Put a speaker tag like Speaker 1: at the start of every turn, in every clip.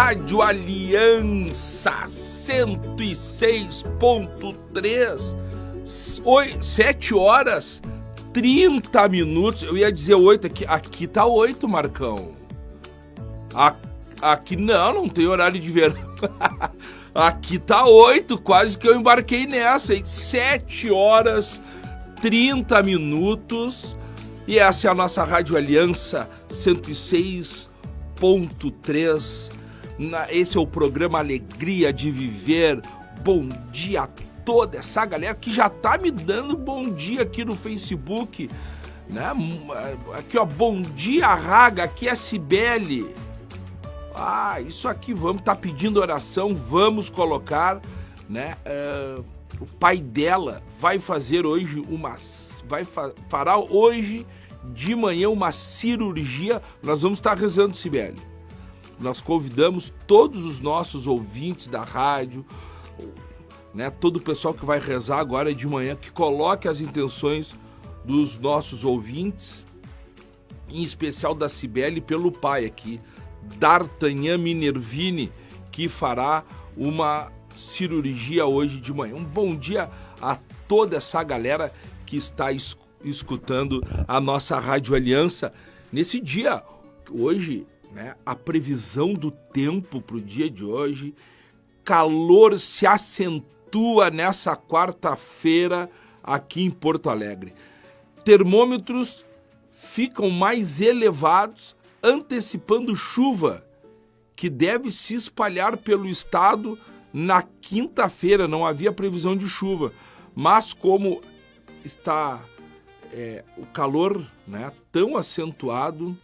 Speaker 1: Rádio Aliança 106.3, 7 horas 30 minutos. Eu ia dizer 8, aqui tá 8, Marcão. Aqui não tem horário de verão. Aqui tá 8, quase que eu embarquei nessa, hein? 7 horas 30 minutos. E essa é a nossa Rádio Aliança 106.3. Esse é o programa Alegria de Viver. Bom dia a toda essa galera que já tá me dando bom dia aqui no Facebook, né? Aqui, ó, bom dia, Raga, aqui é a Cibele. Isso aqui, vamos tá pedindo oração, vamos colocar, né? O pai dela vai fazer hoje fará hoje de manhã uma cirurgia. Nós vamos estar rezando, Cibele. Nós convidamos todos os nossos ouvintes da rádio, né, todo o pessoal que vai rezar agora de manhã, que coloque as intenções dos nossos ouvintes, em especial da Cibele, pelo pai aqui, D'Artagnan Minervini, que fará uma cirurgia hoje de manhã. Um bom dia a toda essa galera que está escutando a nossa Rádio Aliança nesse dia. Hoje, né, a previsão do tempo para o dia de hoje: calor se acentua nessa quarta-feira aqui em Porto Alegre. Termômetros ficam mais elevados, antecipando chuva que deve se espalhar pelo estado na quinta-feira. Não havia previsão de chuva, mas como está o calor, né, tão acentuado,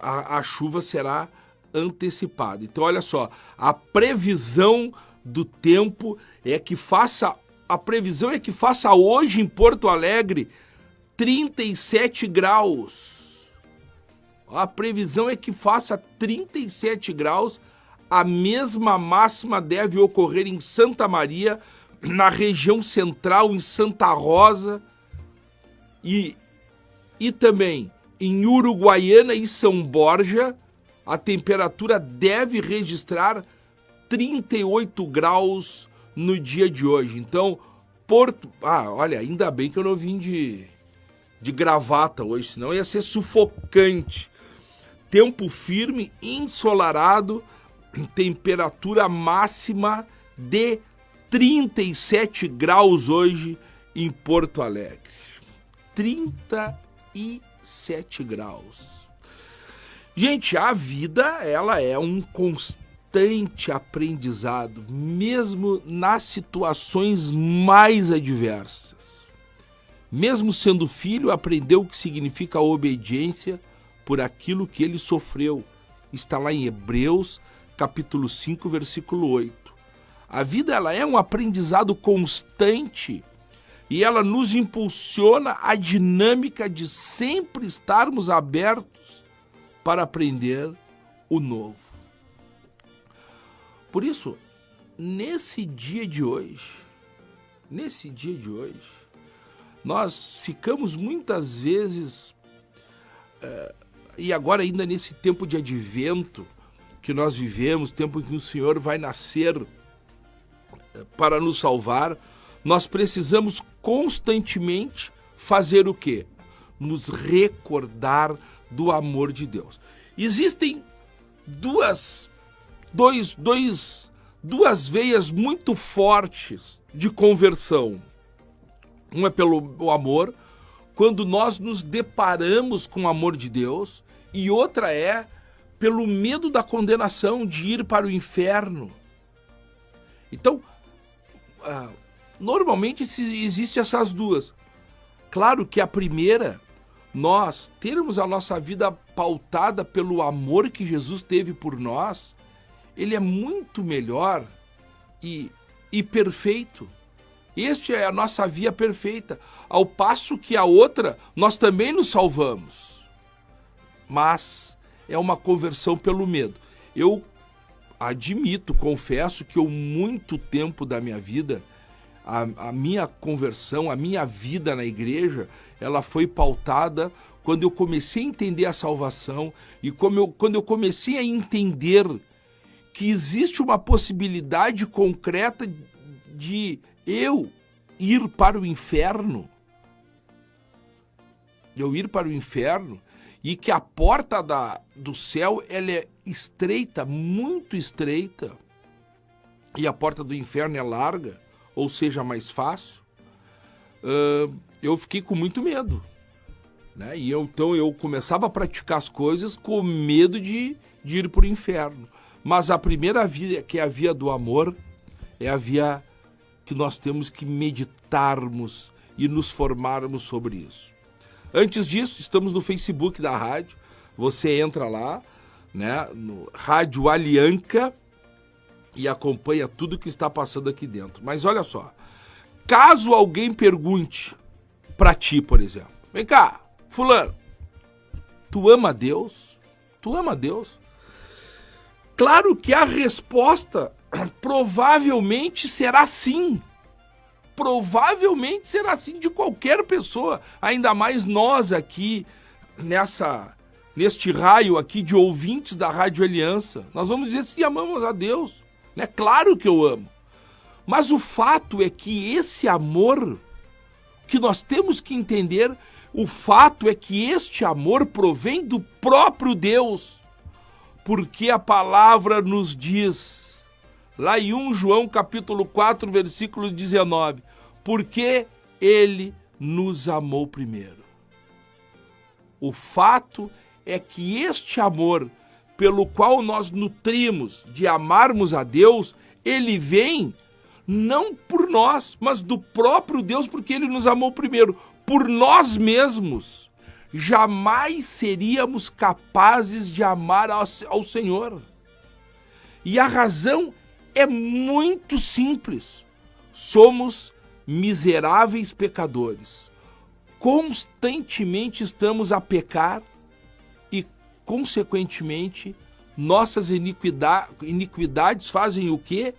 Speaker 1: a chuva será antecipada. Então, olha só, a previsão do tempo é que faça hoje em Porto Alegre 37 graus. A previsão é que faça 37 graus. A mesma máxima deve ocorrer em Santa Maria, na região central, em Santa Rosa e também em Uruguaiana e São Borja. A temperatura deve registrar 38 graus no dia de hoje. Então, olha, ainda bem que eu não vim de gravata hoje, senão ia ser sufocante. Tempo firme, ensolarado, temperatura máxima de 37 graus hoje em Porto Alegre. 37 graus. Gente, a vida, ela é um constante aprendizado, mesmo nas situações mais adversas. Mesmo sendo filho, aprendeu o que significa a obediência por aquilo que ele sofreu. Está lá em Hebreus, capítulo 5, versículo 8. A vida, ela é um aprendizado constante e ela nos impulsiona a dinâmica de sempre estarmos abertos para aprender o novo. Por isso, nesse dia de hoje, nós ficamos muitas vezes, e agora ainda nesse tempo de advento que nós vivemos, tempo em que o Senhor vai nascer para nos salvar, nós precisamos constantemente fazer o quê? Nos recordar do amor de Deus. Existem duas veias muito fortes de conversão. Uma é pelo amor, quando nós nos deparamos com o amor de Deus, e outra é pelo medo da condenação, de ir para o inferno. Então, normalmente existem essas duas. Claro que a primeira, nós termos a nossa vida pautada pelo amor que Jesus teve por nós, ele é muito melhor e perfeito. Este é a nossa via perfeita, ao passo que a outra, nós também nos salvamos. Mas é uma conversão pelo medo. Eu admito, confesso que muito tempo da minha vida, a minha conversão, a minha vida na igreja, ela foi pautada quando eu comecei a entender a salvação e quando eu comecei a entender que existe uma possibilidade concreta de eu ir para o inferno, e que a porta do céu ela é estreita, muito estreita, e a porta do inferno é larga, ou seja, mais fácil, eu fiquei com muito medo, né? E então eu começava a praticar as coisas com medo de ir para o inferno. Mas a primeira via, que é a via do amor, é a via que nós temos que meditarmos e nos formarmos sobre isso. Antes disso, estamos no Facebook da rádio. Você entra lá, né, no Rádio Alianca, e acompanha tudo que está passando aqui dentro. Mas olha só, caso alguém pergunte para ti, por exemplo, vem cá, fulano, tu ama Deus? Tu ama Deus? Claro que a resposta provavelmente será sim. Provavelmente será sim de qualquer pessoa, ainda mais nós aqui, neste raio aqui de ouvintes da Rádio Aliança. Nós vamos dizer se amamos a Deus, né? Claro que eu amo. Mas o fato é que esse amor, que nós temos que entender, o fato é que este amor provém do próprio Deus. Porque a palavra nos diz, lá em 1 João capítulo 4, versículo 19, porque ele nos amou primeiro. O fato é que este amor pelo qual nós nutrimos de amarmos a Deus, ele vem não por nós, mas do próprio Deus, porque ele nos amou primeiro. Por nós mesmos, jamais seríamos capazes de amar ao Senhor. E a razão é muito simples. Somos miseráveis pecadores. Constantemente estamos a pecar e, consequentemente, nossas iniquidades fazem o quê?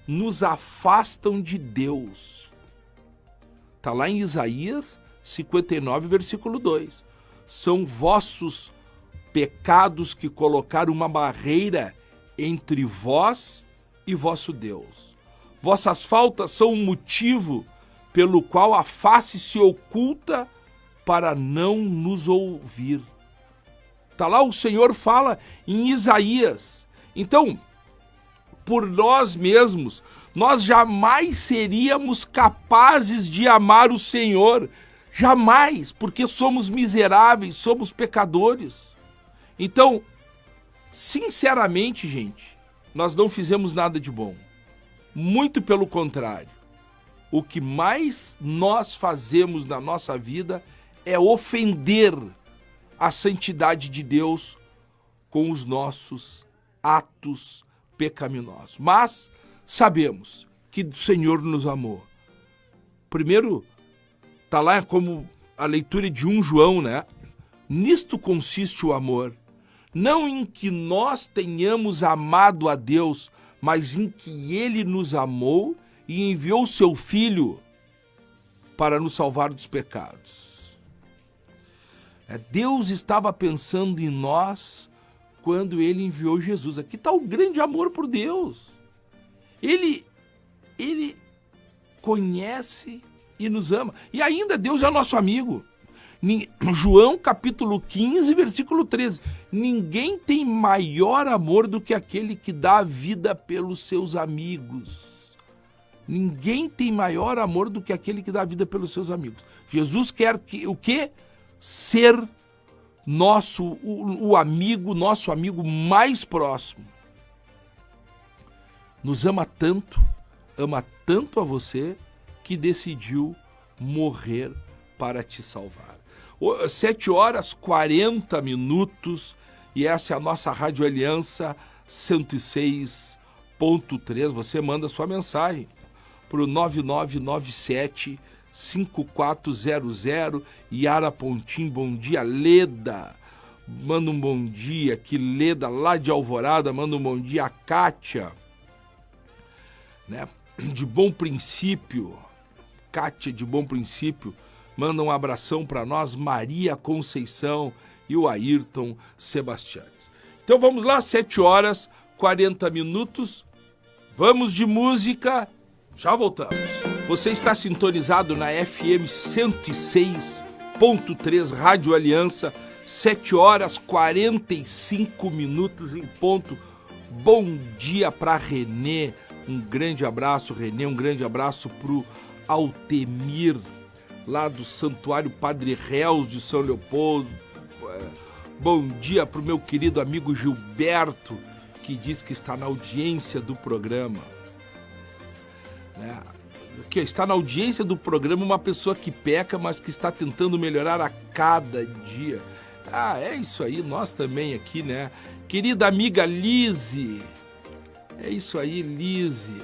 Speaker 1: Nos afastam de Deus. Está lá em Isaías 59, versículo 2. São vossos pecados que colocaram uma barreira entre vós e vosso Deus. Vossas faltas são um motivo pelo qual a face se oculta para não nos ouvir. Tá lá, o Senhor fala em Isaías. Então, por nós mesmos, nós jamais seríamos capazes de amar o Senhor. Jamais, porque somos miseráveis, somos pecadores. Então, sinceramente, gente, nós não fizemos nada de bom. Muito pelo contrário. O que mais nós fazemos na nossa vida é ofender a santidade de Deus com os nossos atos pecaminosos. Mas sabemos que o Senhor nos amou. Primeiro, está lá como a leitura de 1 João, né? Nisto consiste o amor. Não em que nós tenhamos amado a Deus, mas em que Ele nos amou e enviou seu Filho para nos salvar dos pecados. Deus estava pensando em nós quando Ele enviou Jesus. Aqui está o grande amor por Deus. Ele conhece e nos ama. E ainda Deus é nosso amigo. João capítulo 15, versículo 13. Ninguém tem maior amor do que aquele que dá a vida pelos seus amigos. Ninguém tem maior amor do que aquele que dá a vida pelos seus amigos. Jesus quer o quê? Ser o amigo, nosso amigo mais próximo. Nos ama tanto a você, que decidiu morrer para te salvar. 7h40, e essa é a nossa Rádio Aliança 106.3. Você manda sua mensagem para o 9997-5400. Yara Pontim, bom dia. Leda, manda um bom dia aqui. Leda, lá de Alvorada, manda um bom dia. A Kátia, né, de Bom Princípio. Kátia de Bom Princípio, Manda um abração para nós, Maria Conceição e o Ayrton Sebastianes. Então vamos lá, 7h40. Vamos de música, já voltamos. Você está sintonizado na FM 106.3 Rádio Aliança, 7h45 em ponto. Bom dia para Renê, um grande abraço, Renê, um grande abraço pro Altemir, lá do Santuário Padre Réus de São Leopoldo. Bom dia pro meu querido amigo Gilberto, que diz que está na audiência do programa. Que está na audiência do programa uma pessoa que peca, mas que está tentando melhorar a cada dia. É isso aí, nós também aqui, né? Querida amiga Lise, é isso aí, Lise.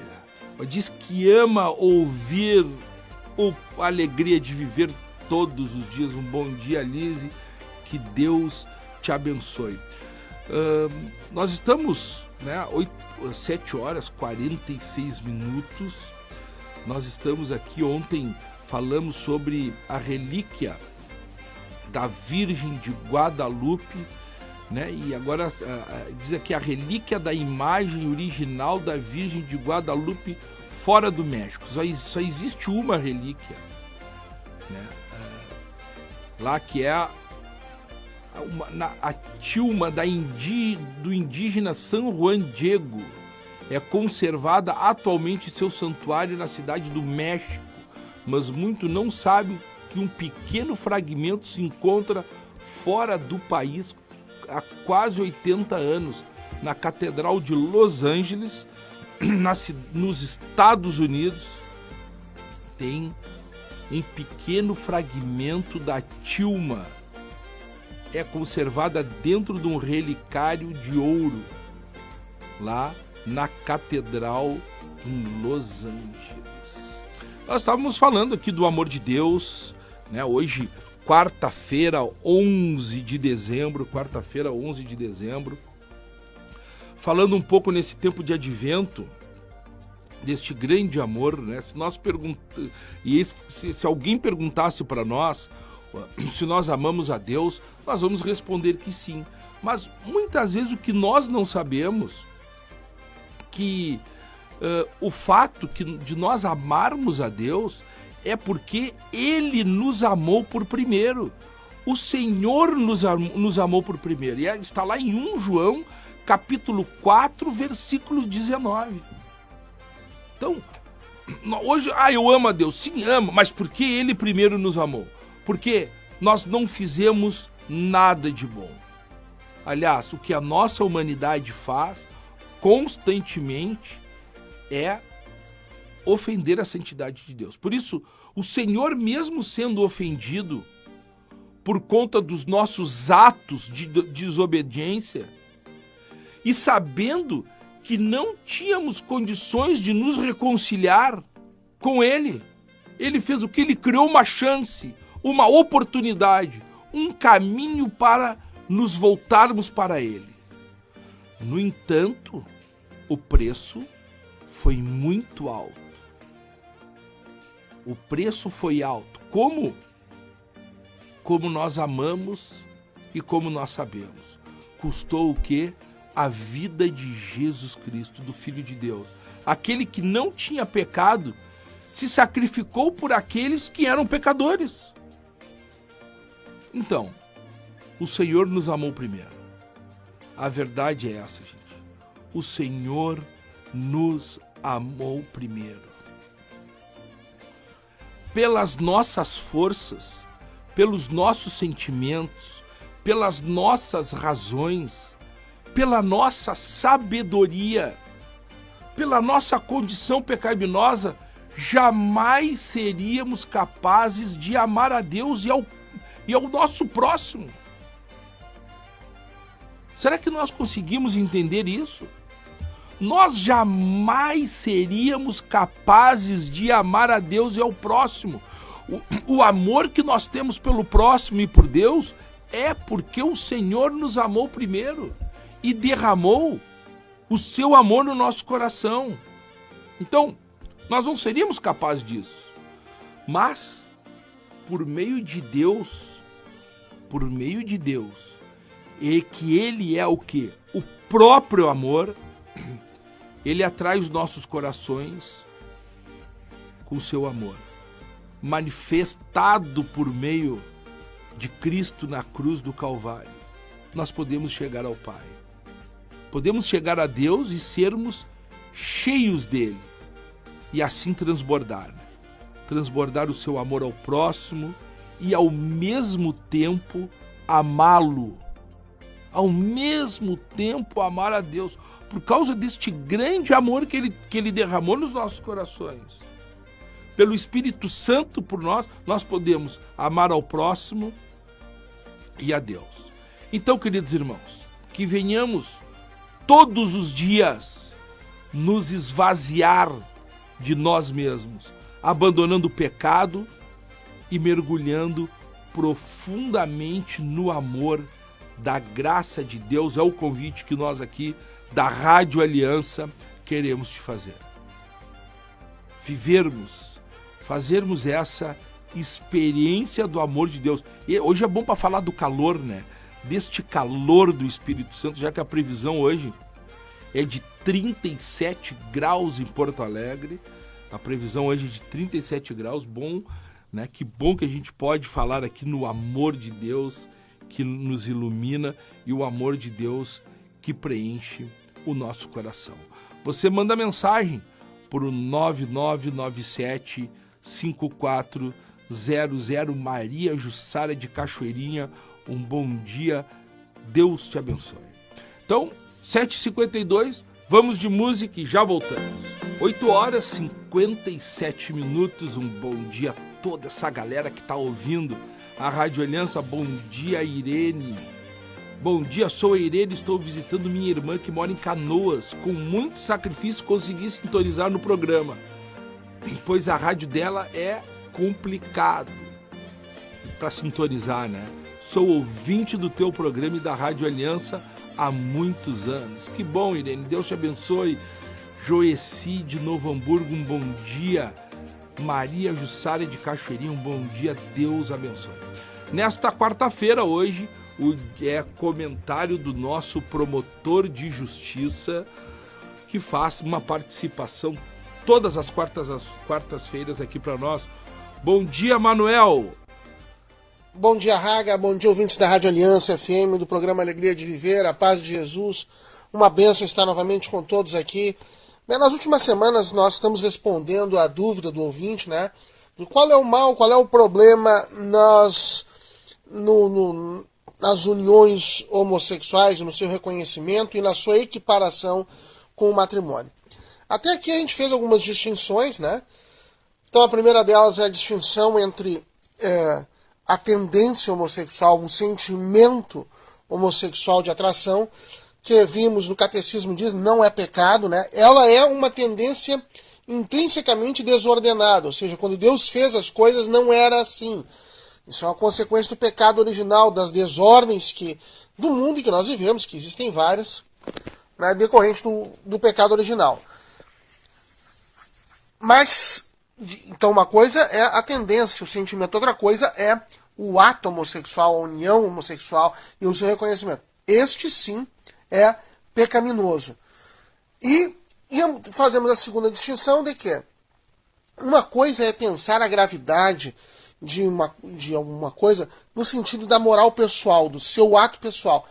Speaker 1: Diz que ama ouvir a alegria de viver todos os dias. Um bom dia, Lise, que Deus te abençoe. Nós estamos, né, 7h46. Nós estamos aqui, ontem falamos sobre a relíquia da Virgem de Guadalupe, né? E agora diz aqui a relíquia da imagem original da Virgem de Guadalupe fora do México. Só existe uma relíquia, né? Lá que é a tilma do indígena San Juan Diego. É conservada atualmente em seu santuário na cidade do México, mas muito não sabe que um pequeno fragmento se encontra fora do país há quase 80 anos, na Catedral de Los Angeles, nos Estados Unidos. Tem um pequeno fragmento da tilma. É conservada dentro de um relicário de ouro, lá na Catedral em Los Angeles. Nós estávamos falando aqui do amor de Deus, né? Hoje, quarta-feira, 11 de dezembro, falando um pouco nesse tempo de advento, deste grande amor, né? Se alguém perguntasse para nós se nós amamos a Deus, nós vamos responder que sim. Mas muitas vezes o que nós não sabemos, que o fato de nós amarmos a Deus é porque Ele nos amou por primeiro. O Senhor nos amou por primeiro. E está lá em 1 João, capítulo 4, versículo 19. Então, hoje, eu amo a Deus. Sim, amo, mas por que Ele primeiro nos amou? Porque nós não fizemos nada de bom. Aliás, o que a nossa humanidade faz constantemente é ofender a santidade de Deus. Por isso, o Senhor, mesmo sendo ofendido por conta dos nossos atos de desobediência e sabendo que não tínhamos condições de nos reconciliar com Ele, Ele fez o que? Ele criou uma chance, uma oportunidade, um caminho para nos voltarmos para Ele. No entanto, o preço foi muito alto. O preço foi alto. Como? Como nós amamos e como nós sabemos. Custou o quê? A vida de Jesus Cristo, do Filho de Deus. Aquele que não tinha pecado se sacrificou por aqueles que eram pecadores. Então, o Senhor nos amou primeiro. A verdade é essa, gente. O Senhor nos amou primeiro. Pelas nossas forças, pelos nossos sentimentos, pelas nossas razões, pela nossa sabedoria, pela nossa condição pecaminosa, jamais seríamos capazes de amar a Deus e ao nosso próximo. Será que nós conseguimos entender isso? Nós jamais seríamos capazes de amar a Deus e ao próximo. O amor que nós temos pelo próximo e por Deus é porque o Senhor nos amou primeiro e derramou o seu amor no nosso coração. Então, nós não seríamos capazes disso. Mas por meio de Deus, e que ele é o quê? O próprio amor, ele atrai os nossos corações com o seu amor, manifestado por meio de Cristo na cruz do Calvário. Nós podemos chegar ao Pai. Podemos chegar a Deus e sermos cheios dele. E assim transbordar. Transbordar o seu amor ao próximo e ao mesmo tempo amá-lo. Ao mesmo tempo amar a Deus. Por causa deste grande amor que ele derramou nos nossos corações. Pelo Espírito Santo por nós podemos amar ao próximo e a Deus. Então, queridos irmãos, que venhamos todos os dias nos esvaziar de nós mesmos, abandonando o pecado e mergulhando profundamente no amor da graça de Deus. É o convite que nós aqui da Rádio Aliança queremos te fazer. Fazermos essa experiência do amor de Deus. E hoje é bom para falar do calor, né? Deste calor do Espírito Santo, já que a previsão hoje é de 37 graus em Porto Alegre. A previsão hoje é de 37 graus, bom, né? Que bom que a gente pode falar aqui no amor de Deus que nos ilumina e o amor de Deus que preenche o nosso coração. Você manda mensagem por 9997 5400 Maria Jussara de Cachoeirinha. Um bom dia, Deus te abençoe. Então, 7h52, vamos de música e já voltamos. 8h57, um bom dia a toda essa galera que está ouvindo a Rádio Aliança. Bom dia, Irene. Bom dia, sou a Irene, estou visitando minha irmã que mora em Canoas. Com muito sacrifício consegui sintonizar no programa, pois a rádio dela é complicado para sintonizar, né? Sou ouvinte do teu programa e da Rádio Aliança há muitos anos. Que bom, Irene, Deus te abençoe. Joeci de Novo Hamburgo, um bom dia. Maria Jussara de Cachoeirinha, um bom dia, Deus abençoe. Nesta quarta-feira, hoje, é comentário do nosso promotor de justiça, que faz uma participação todas as quartas-feiras aqui para nós. Bom dia, Manuel.
Speaker 2: Bom dia, Raga. Bom dia, ouvintes da Rádio Aliança FM, do programa Alegria de Viver, a paz de Jesus. Uma bênção estar novamente com todos aqui. Bem, nas últimas semanas nós estamos respondendo a dúvida do ouvinte, né? Do qual é o mal, qual é o problema nas uniões homossexuais, no seu reconhecimento e na sua equiparação com o matrimônio. Até aqui a gente fez algumas distinções, né? Então a primeira delas é a distinção entre a tendência homossexual, um sentimento homossexual de atração, que vimos no catecismo diz não é pecado, né? Ela é uma tendência intrinsecamente desordenada, ou seja, quando Deus fez as coisas não era assim. Isso é uma consequência do pecado original, das desordens do mundo em que nós vivemos, que existem várias, né, decorrentes do pecado original. Mas, então uma coisa é a tendência, o sentimento, outra coisa é o ato homossexual, a união homossexual e o seu reconhecimento. Este sim é pecaminoso. E fazemos a segunda distinção de que uma coisa é pensar a gravidade de alguma coisa no sentido da moral pessoal, do seu ato pessoal.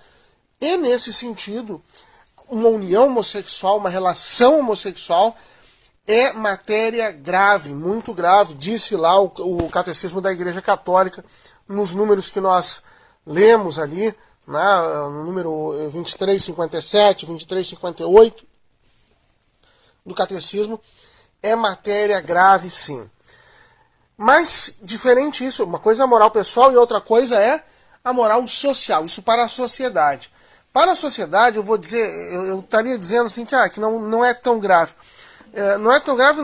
Speaker 2: E nesse sentido, uma união homossexual, uma relação homossexual é matéria grave, muito grave, disse lá o Catecismo da Igreja Católica, nos números que nós lemos ali, né, no número 2357, 2358 do Catecismo, é matéria grave sim. Mas, diferente isso, uma coisa é a moral pessoal e outra coisa é a moral social, isso para a sociedade. Para a sociedade, eu vou dizer, eu estaria dizendo assim que não é tão grave. Não é tão grave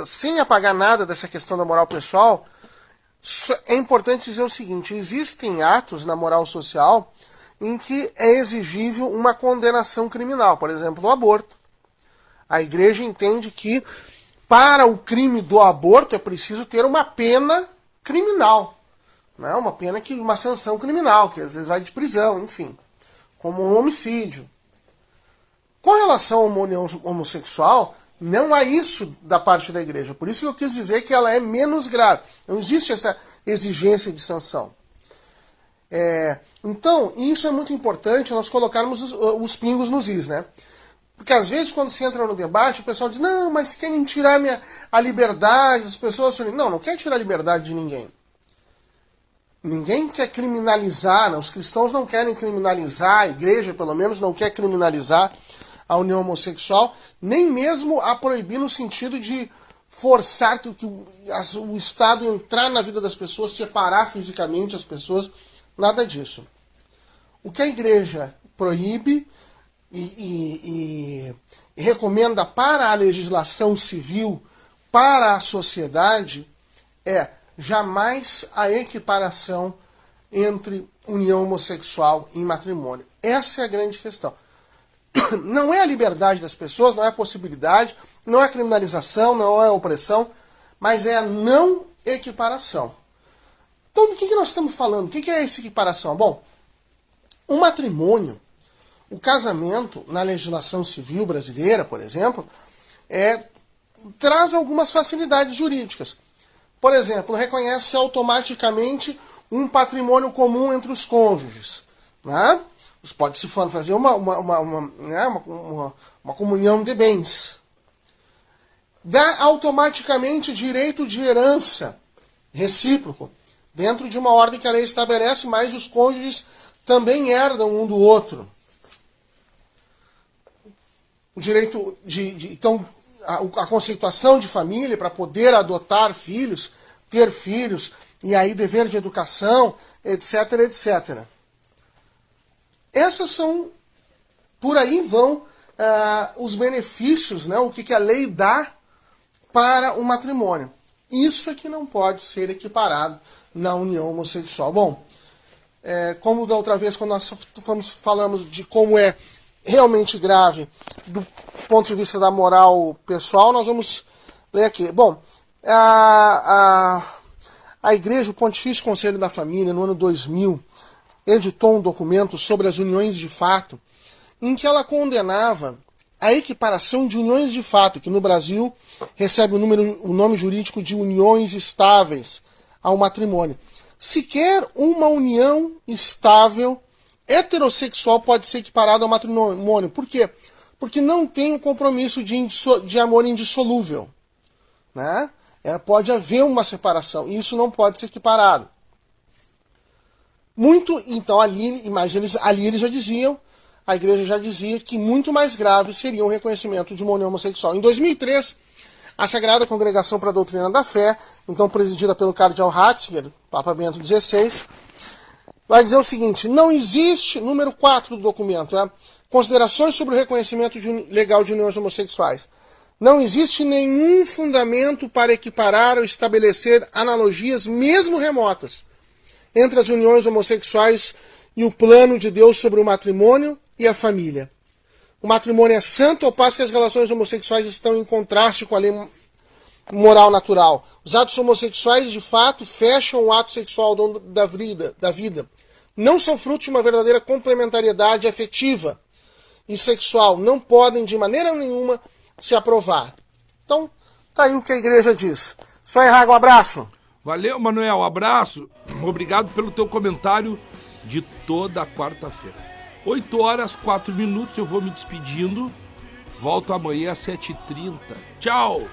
Speaker 2: sem apagar nada dessa questão da moral pessoal. É importante dizer o seguinte, existem atos na moral social em que é exigível uma condenação criminal, por exemplo, o aborto. A igreja entende que para o crime do aborto é preciso ter uma pena criminal. Né? Uma pena que uma sanção criminal, que às vezes vai de prisão, enfim, como um homicídio. Com relação a uma união homossexual, não há isso da parte da igreja. Por isso que eu quis dizer que ela é menos grave. Não existe essa exigência de sanção. Então, isso é muito importante, nós colocarmos os pingos nos is, né? Porque às vezes quando se entra no debate, o pessoal diz, não, mas querem tirar a liberdade das pessoas. Não quer tirar a liberdade de ninguém. Ninguém quer criminalizar, né? Os cristãos não querem criminalizar, a igreja pelo menos não quer criminalizar a união homossexual, nem mesmo a proibir no sentido de forçar que o Estado entrar na vida das pessoas, separar fisicamente as pessoas, nada disso. O que a igreja proíbe e recomenda para a legislação civil, para a sociedade, é jamais a equiparação entre união homossexual e matrimônio. Essa é a grande questão. Não é a liberdade das pessoas, não é a possibilidade, não é a criminalização, não é a opressão, mas é a não equiparação. Então, do que nós estamos falando? O que é essa equiparação? Bom, o matrimônio, o casamento, na legislação civil brasileira, por exemplo, traz algumas facilidades jurídicas. Por exemplo, reconhece automaticamente um patrimônio comum entre os cônjuges. Né? Pode-se fazer uma comunhão de bens. Dá automaticamente direito de herança recíproco, dentro de uma ordem que a lei estabelece, mas os cônjuges também herdam um do outro. O direito então, a conceituação de família para poder adotar filhos, ter filhos, e aí dever de educação, etc, etc. Essas são, por aí vão os benefícios, né, o que a lei dá para o matrimônio. Isso é que não pode ser equiparado na união homossexual. Bom, como da outra vez, quando nós falamos de como é realmente grave do ponto de vista da moral pessoal, nós vamos ler aqui. Bom, a Igreja, o Pontifício Conselho da Família, no ano 2000, editou um documento sobre as uniões de fato, em que ela condenava a equiparação de uniões de fato, que no Brasil recebe o nome jurídico de uniões estáveis, ao matrimônio. Sequer uma união estável heterossexual pode ser equiparada ao matrimônio. Por quê? Porque não tem o compromisso de amor indissolúvel. Né? Pode haver uma separação, e isso não pode ser equiparado. Então ali eles já diziam, a igreja já dizia que muito mais grave seria o reconhecimento de uma união homossexual. Em 2003, a Sagrada Congregação para a Doutrina da Fé, então presidida pelo cardeal Ratzinger, Papa Bento XVI, vai dizer o seguinte: não existe, número 4 do documento, considerações sobre o reconhecimento legal de uniões homossexuais. Não existe nenhum fundamento para equiparar ou estabelecer analogias, mesmo remotas, entre as uniões homossexuais e o plano de Deus sobre o matrimônio e a família. O matrimônio é santo, ao passo que as relações homossexuais estão em contraste com a lei moral natural. Os atos homossexuais, de fato, fecham o ato sexual da vida. Não são fruto de uma verdadeira complementariedade afetiva e sexual. Não podem, de maneira nenhuma, se aprovar. Então, tá aí o que a igreja diz. Só errar, um abraço.
Speaker 1: Valeu, Manuel, um abraço. Obrigado pelo teu comentário de toda quarta-feira. 8h04, eu vou me despedindo. Volto amanhã às 7h30. Tchau!